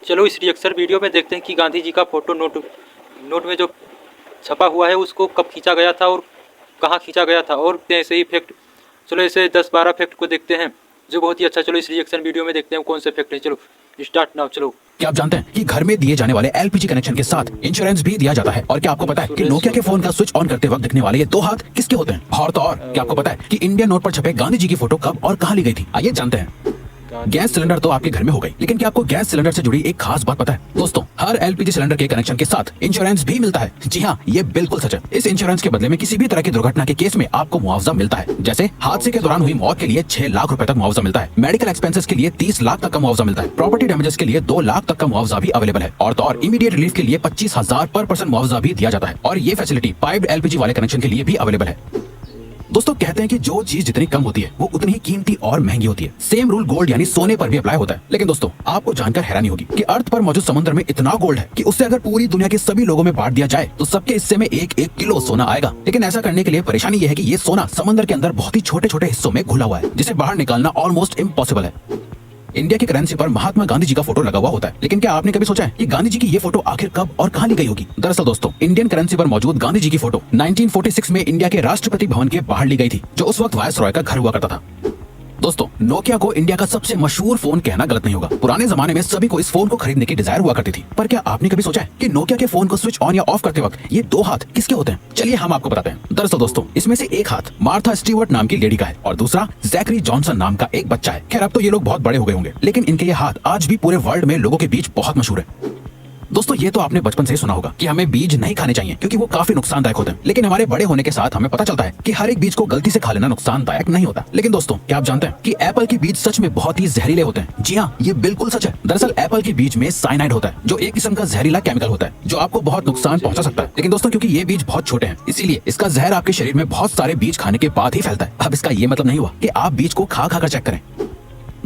चलो इस reaction video में देखते हैं कि गांधी जी का फोटो नोट में जो छपा हुआ है उसको कब खींचा गया था और कहाँ खींचा गया था, और ऐसे ही फैक्ट। चलो ऐसे 10-12 फैक्ट को देखते हैं जो बहुत ही अच्छा। चलो इस रिएक्शन वीडियो में देखते हैं कौन से फैक्ट है। चलो स्टार्ट नाउ। चलो, क्या आप जानते हैं कि घर में दिए जाने वाले एलपीजी कनेक्शन के साथ इंश्योरेंस भी दिया जाता है? और क्या आपको पता है कि नोकिया के फोन का स्विच ऑन करते वक्त दिखने वाले ये 2 हाथ किसके होते हैं? और तो और क्या आपको पता है कि इंडियन नोट पर छपे गांधी जी की फोटो कब और कहां ली गई थी? आइए जानते हैं। गैस सिलेंडर तो आपके घर में हो गई, लेकिन क्या आपको गैस सिलेंडर से जुड़ी एक खास बात पता है? दोस्तों, हर एलपीजी सिलेंडर के कनेक्शन के साथ इंश्योरेंस भी मिलता है। जी हाँ, ये बिल्कुल सच है। इस इंश्योरेंस के बदले में किसी भी तरह की दुर्घटना के केस में आपको मुआवजा मिलता है। जैसे हादसे के दौरान हुई मौत के लिए 6 लाख रुपए तक मुआवजा मिलता है। मेडिकल एक्सपेंसेस के लिए 30 लाख तक का मुआवजा मिलता है। प्रॉपर्टी डैमेजेस के लिए 2 लाख तक का मुआवजा भी अवेलेबल है। और तो और इमीडिएट रिलीफ के लिए 25,000 पर पर्सन मुआवजा भी दिया जाता है। और ये फैसिलिटी पाइप्ड एलपीजी वाले कनेक्शन के लिए भी अवेलेबल है। दोस्तों, कहते हैं कि जो चीज जितनी कम होती है वो उतनी ही कीमती और महंगी होती है। सेम रूल गोल्ड यानी सोने पर भी अप्लाई होता है। लेकिन दोस्तों, आपको जानकर हैरानी होगी कि अर्थ पर मौजूद समुद्र में इतना गोल्ड है कि उससे अगर पूरी दुनिया के सभी लोगों में बांट दिया जाए तो सबके हिस्से में 1-1 किलो सोना आएगा। लेकिन ऐसा करने के लिए परेशानी ये है कि ये सोना समंदर के अंदर बहुत ही छोटे-छोटे हिस्सों में घुला हुआ है, जिसे बाहर निकालना ऑलमोस्ट इम्पॉसिबल है। इंडिया की करेंसी पर महात्मा गांधी जी का फोटो लगा हुआ होता है, लेकिन क्या आपने कभी सोचा है कि गांधी जी की ये फोटो आखिर कब और कहां ली गई होगी? दरअसल दोस्तों, इंडियन करेंसी पर मौजूद गांधी जी की फोटो 1946 में इंडिया के राष्ट्रपति भवन के बाहर ली गई थी, जो उस वक्त वायसरॉय का घर हुआ करता था। दोस्तों, नोकिया को इंडिया का सबसे मशहूर फोन कहना गलत नहीं होगा। पुराने जमाने में सभी को इस फोन को खरीदने की डिजायर हुआ करती थी। पर क्या आपने कभी सोचा है कि नोकिया के फोन को स्विच ऑन या ऑफ करते वक्त ये 2 हाथ किसके होते हैं? चलिए हम आपको बताते हैं। दरअसल दोस्तों, इसमें से एक हाथ मार्था स्टीवर्ट नाम की लेडी का है और दूसरा जैकरी जॉनसन नाम का एक बच्चा है। खैर, अब तो ये लोग बहुत बड़े हो गए होंगे, लेकिन इनके ये हाथ आज भी पूरे वर्ल्ड में लोगों के बीच बहुत मशहूर है। दोस्तों, ये तो आपने बचपन से ही सुना होगा कि हमें बीज नहीं खाने चाहिए क्योंकि वो काफी नुकसानदायक होते हैं। लेकिन हमारे बड़े होने के साथ हमें पता चलता है कि हर एक बीज को गलती से खा लेना नुकसानदायक नहीं होता। लेकिन दोस्तों, क्या आप जानते हैं कि एप्पल के बीज सच में बहुत ही जहरीले होते हैं? जी हाँ, ये बिल्कुल सच है। दरअसल एप्पल के बीज में साइनाइड होता है, जो एक किस्म का जहरीला केमिकल होता है जो आपको बहुत नुकसान पहुंचा सकता है। लेकिन दोस्तों, क्योंकि ये बीज बहुत छोटे हैं, इसीलिए इसका जहर आपके शरीर में बहुत सारे बीज खाने के बाद ही फैलता है। अब इसका ये मतलब नहीं हुआ कि आप बीज को खा कर चेक करें।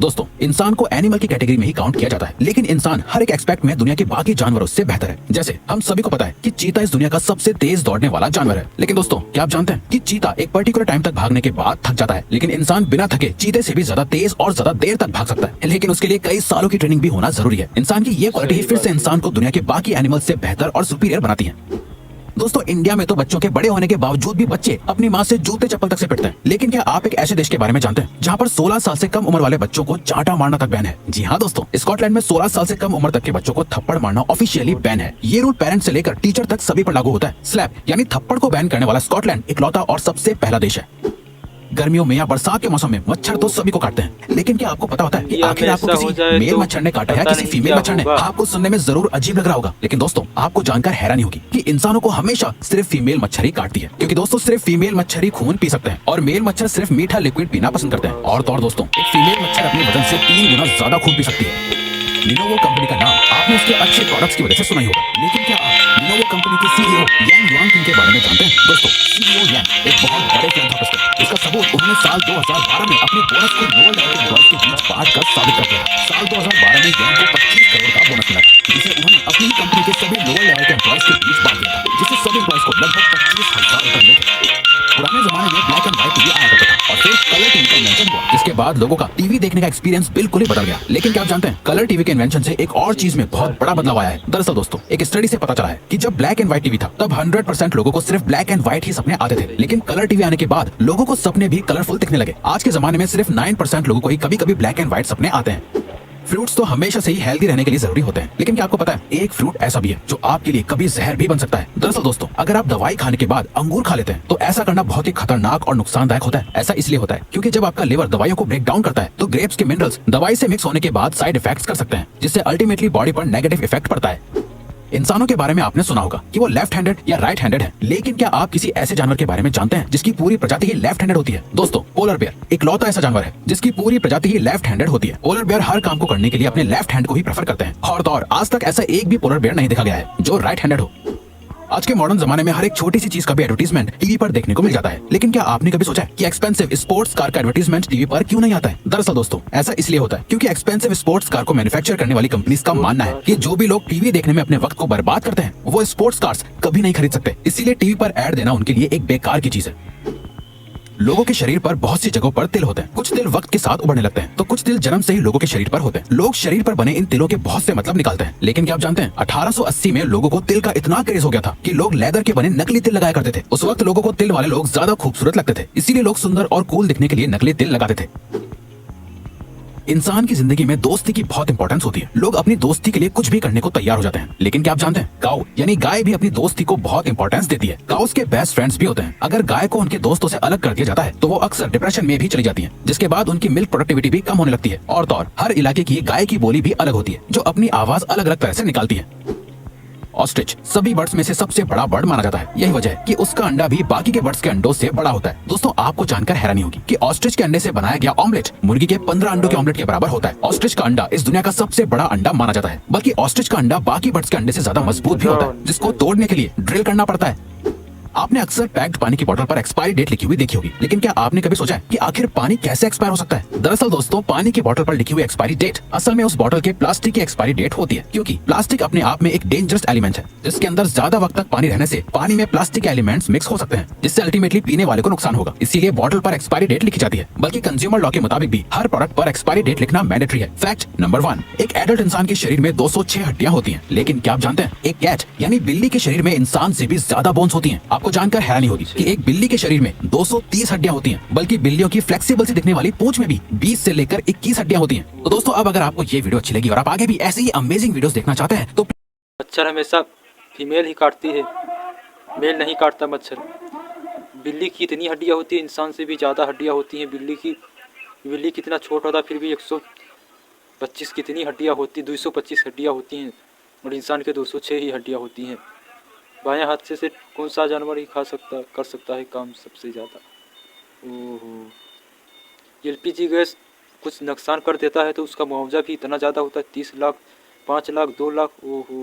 दोस्तों, इंसान को एनिमल की कैटेगरी में ही काउंट किया जाता है, लेकिन इंसान हर एक एस्पेक्ट में दुनिया के बाकी जानवरों से बेहतर है। जैसे हम सभी को पता है कि चीता इस दुनिया का सबसे तेज दौड़ने वाला जानवर है। लेकिन दोस्तों, क्या आप जानते हैं कि चीता एक पर्टिकुलर टाइम तक भागने के बाद थक जाता है, लेकिन इंसान बिना थके चीते से भी ज्यादा तेज और ज्यादा देर तक भाग सकता है। लेकिन उसके लिए कई सालों की ट्रेनिंग भी होना जरूरी है। इंसान की ये क्वालिटी फिर से इंसान को दुनिया के बाकी एनिमल से बेहतर और सुपीरियर बनाती है। दोस्तों, इंडिया में तो बच्चों के बड़े होने के बावजूद भी बच्चे अपनी माँ से जूते चप्पल तक से पिटते हैं। लेकिन क्या आप एक ऐसे देश के बारे में जानते हैं जहाँ पर 16 साल से कम उम्र वाले बच्चों को चांटा मारना तक बैन है? जी हाँ दोस्तों, स्कॉटलैंड में 16 साल से कम उम्र तक के बच्चों को थप्पड़ मारना ऑफिशियली बैन है। ये रूल पेरेंट्स से लेकर टीचर तक सभी पर लागू होता है। स्लैप यानी थप्पड़ को बैन करने वाला स्कॉटलैंड इकलौता और सबसे पहला देश है। गर्मियों में या बरसात के मौसम में मच्छर तो सभी को काटते हैं, लेकिन क्या आपको पता होता है कि आखिर आपको किसी मेल मच्छर ने काटा या किसी फीमेल मच्छर ने? आपको सुनने में जरूर अजीब लग रहा होगा, लेकिन दोस्तों, आपको जानकर हैरानी होगी कि इंसानों को हमेशा सिर्फ फीमेल मच्छर ही काटती है। क्योंकि दोस्तों, सिर्फ फीमेल मच्छर ही खून पी सकते हैं और मेल मच्छर सिर्फ मीठा लिक्विड पीना पसंद करते हैं। और तो और दोस्तों, एक फीमेल मच्छर अपने वजन से 3 गुना ज्यादा खून पी सकती है। लिनोवो कंपनी का नाम आपने उसके अच्छे प्रोडक्ट्स की वजह से सुना ही होगा, लेकिन क्या आप लिनोवो कंपनी के सीईओ यांग युआनकिंग के बारे में जानते हैं? दोस्तों, सीईओ यांग एक बहुत बड़े फिलैंथ्रोपिस्ट है। इसका सबूत उन्होंने साल 2012 में अपने बोनस को लोअर लेवल के एम्प्लॉयज के बीच बांट कर साबित कर दिया। साल 2012 में यांग को 25 करोड़ का बोनस मिला था, जिसे उन्होंने अपनी ही कंपनी के सभी लोअर लेवल के एम्प्लॉयज के बीच बांट दिया था, जिससे सभी एम्प्लॉयज को लगभग 25,000 रुपए मिले थे। पुराने जमाने में ब्लैक एंड व्हाइट टीवी आया करता था और फिर कलर टीवी का इन्वेंशन हुआ, जिसके बाद लोगों का टीवी देखने का एक्सपीरियंस बिल्कुल ही बदल गया। लेकिन क्या आप जानते हैं, कलर टीवी के इन्वेंशन से एक और चीज में बहुत बड़ा बदलाव आया है। दरअसल दोस्तों, एक स्टडी से पता चला है कि जब ब्लैक एंड व्हाइट टीवी था तब 100% लोगों को सिर्फ ब्लैक एंड व्हाइट ही सपने आते थे, लेकिन कलर टीवी आने के बाद लोगों को सपने भी कलरफुल दिखने लगे। आज के जमाने में सिर्फ 9% लोगों को ही कभी-कभी ब्लैक एंड व्हाइट सपने आते हैं। फ्रूट्स तो हमेशा से ही हेल्दी रहने के लिए जरूरी होते हैं, लेकिन क्या आपको पता है एक फ्रूट ऐसा भी है जो आपके लिए कभी जहर भी बन सकता है? दरअसल दोस्तों, अगर आप दवाई खाने के बाद अंगूर खा लेते हैं तो ऐसा करना बहुत ही खतरनाक और नुकसानदायक होता है। ऐसा इसलिए होता है क्योंकि जब आपका लिवर दवाइयों को ब्रेक डाउन करता है तो ग्रेप्स के मिनरल्स दवाई से मिक्स होने के बाद साइड इफेक्ट्स कर सकते हैं, जिससे अल्टीमेटली बॉडी पर नेगेटिव इफेक्ट पड़ता है। इंसानों के बारे में आपने सुना होगा कि वो लेफ्ट हैंडेड या राइट हैंडेड है, लेकिन क्या आप किसी ऐसे जानवर के बारे में जानते हैं जिसकी पूरी प्रजाति ही लेफ्ट हैंडेड होती है? दोस्तों, पोलर बेयर इकलौता ऐसा जानवर है जिसकी पूरी प्रजाति ही लेफ्ट हैंडेड होती है। पोलर बेयर हर काम को करने के लिए अपने लेफ्ट हैंड को ही प्रेफर करते हैं, और तो और आज तक ऐसा एक भी पोलर बेयर नहीं देखा गया है जो राइट हैंडेड हो। आज के मॉडर्न जमाने में हर एक छोटी सी चीज का भी एडवर्टीजमेंट टीवी पर देखने को मिल जाता है, लेकिन क्या आपने कभी सोचा है कि एक्सपेंसिव स्पोर्ट्स कार का एडवर्टीजमेंट टीवी पर क्यों नहीं आता है? दरअसल दोस्तों, ऐसा इसलिए होता है क्योंकि एक्सपेंसिव स्पोर्ट्स कार को मैन्युफैक्चर करने वाली कंपनीज का मानना है कि जो भी लोग टीवी देखने में अपने वक्त को बर्बाद करते हैं वो स्पोर्ट्स कार्स कभी नहीं खरीद सकते, इसीलिए टीवी पर ऐड देना उनके लिए एक बेकार की चीज है। लोगों के शरीर पर बहुत सी जगहों पर तिल होते हैं। कुछ तिल वक्त के साथ उभरने लगते हैं तो कुछ तिल जन्म से ही लोगों के शरीर पर होते हैं। लोग शरीर पर बने इन तिलों के बहुत से मतलब निकालते हैं। लेकिन क्या आप जानते हैं 1880 में लोगों को तिल का इतना क्रेज हो गया था कि लोग लेदर के बने नकली तिल लगाया करते थे। उस वक्त लोगों को तिल वाले लोग ज्यादा खूबसूरत लगते थे, इसीलिए लोग सुंदर और कूल दिखने के लिए नकली तिल लगाते थे। इंसान की जिंदगी में दोस्ती की बहुत इंपॉर्टेंस होती है। लोग अपनी दोस्ती के लिए कुछ भी करने को तैयार हो जाते हैं। लेकिन क्या आप जानते हैं काऊ यानी गाय भी अपनी दोस्ती को बहुत इंपॉर्टेंस देती है। काउस के बेस्ट फ्रेंड्स भी होते हैं। अगर गाय को उनके दोस्तों से अलग कर दिया जाता है तो वो अक्सर डिप्रेशन में भी चली जाती है, जिसके बाद उनकी मिल्क प्रोडक्टिविटी भी कम होने लगती है। और तो और हर इलाके की गाय की बोली भी अलग होती है, जो अपनी आवाज अलग अलग तरह से निकालती है। ऑस्ट्रिच सभी बर्ड्स में से सबसे बड़ा बर्ड माना जाता है। यही वजह है कि उसका अंडा भी बाकी के बर्ड्स के अंडों से बड़ा होता है। दोस्तों आपको जानकर हैरानी होगी कि ऑस्ट्रिच के अंडे से बनाया गया ऑमलेट मुर्गी के 15 अंडों के ऑमलेट के बराबर होता है। ऑस्ट्रिच का अंडा इस दुनिया का सबसे बड़ा अंडा माना जाता है। बल्कि ऑस्ट्रिच का अंडा बाकी बर्ड्स के अंडे से ज्यादा मजबूत भी होता है, जिसको तोड़ने के लिए ड्रिल करना पड़ता है। आपने अक्सर पैक्ड पानी की बोतल पर एक्सपायरी डेट लिखी हुई देखी होगी, लेकिन क्या आपने कभी सोचा है कि आखिर पानी कैसे एक्सपायर हो सकता है? दरअसल दोस्तों पानी की बोतल पर लिखी हुई एक्सपायरी डेट असल में उस बोतल के प्लास्टिक की एक्सपायरी डेट होती है, क्योंकि प्लास्टिक अपने आप में एक डेंजरस एलिमेंट है, जिसके अंदर ज्यादा वक्त तक पानी रहने से पानी में प्लास्टिक के एलिमेंट्स मिक्स हो सकते हैं, जिससे अल्टीमेटली पीने वाले को नुकसान होगा। इसीलिए बोतल पर एक्सपायरी डेट लिखी जाती है। बल्कि कंज्यूमर लॉ के मुताबिक भी हर प्रोडक्ट पर एक्सपायरी डेट लिखना मैंडेटरी है। फैक्ट नंबर 1, एक एडल्ट इंसान के शरीर में 206 हड्डियां होती हैं। लेकिन क्या आप जानते हैं एक कैट यानी बिल्ली के शरीर में इंसान से भी ज्यादा बोन्स होती हैं। आपको जानकर हैरानी होगी कि एक बिल्ली के शरीर में 230 हड्डियां होती हैं। बल्कि बिल्लियों की फ्लेक्सिबल सी दिखने वाली पूंछ में भी 20 से लेकर 21 हड्डियां होती हैं। तो दोस्तों अब अगर आपको ये वीडियो अच्छी लगी और आप आगे भी ऐसे ही अमेजिंग वीडियोस देखना चाहते हैं तो मच्छर हमेशा फीमेल ही काटती है, मेल नहीं काटता मच्छर। बिल्ली की इतनी हड्डियाँ होती है, इंसान से भी ज़्यादा हड्डियाँ होती हैं बिल्ली की। बिल्ली कितना छोटा होता फिर भी 125 कितनी हड्डियाँ होती, 225 हड्डियाँ होती हैं, और इंसान के 206 ही हड्डियाँ होती हैं। बाएं हाथ से कौन सा जानवर ही कर सकता है काम सबसे ज़्यादा। ओहो, एलपीजी गैस कुछ नुकसान कर देता है तो उसका मुआवजा भी इतना ज़्यादा होता है, 30 लाख, 5 लाख, 2 लाख। ओहो,